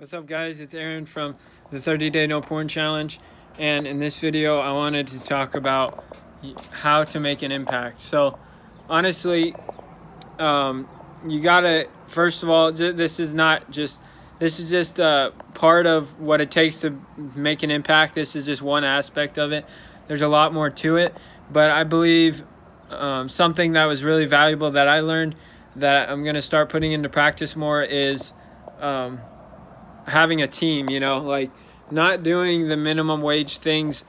What's up, guys? It's Aaron from the 30-Day No Porn Challenge, and in this video I wanted to talk about how to make an impact. So honestly, you gotta, first of all, this is just part of what it takes to make an impact. This is just one aspect of it. There's a lot more to it, but I believe something that was really valuable that I learned that I'm going to start putting into practice more is having a team, like not doing the minimum wage things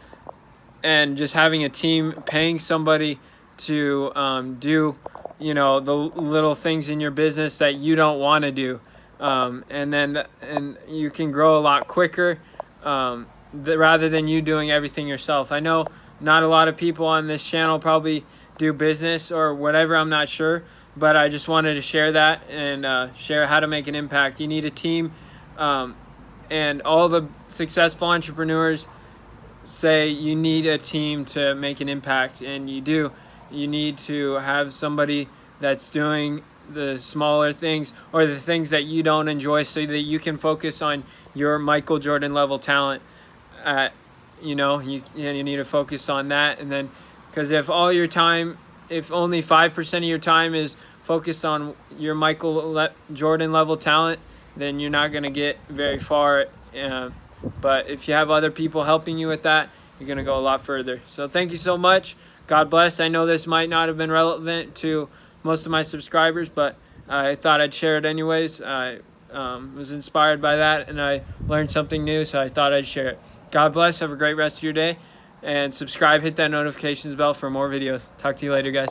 and just having a team, paying somebody to do, the little things in your business that you don't want to do. And you can grow a lot quicker rather than you doing everything yourself. I know not a lot of people on this channel probably do business or whatever, I'm not sure, but I just wanted to share that and share how to make an impact. You need a team, and all the successful entrepreneurs say you need a team to make an impact, and you do. You need to have somebody that's doing the smaller things or the things that you don't enjoy so that you can focus on your Michael Jordan level talent. You need to focus on that. And then, because if only 5% of your time is focused on your Michael Jordan level talent, then you're not going to get very far. But if you have other people helping you with that, you're going to go a lot further. So thank you so much. God bless. I know this might not have been relevant to most of my subscribers, but I thought I'd share it anyways. I was inspired by that, and I learned something new, so I thought I'd share it. God bless. Have a great rest of your day, and subscribe, hit that notifications bell for more videos. Talk to you later, guys.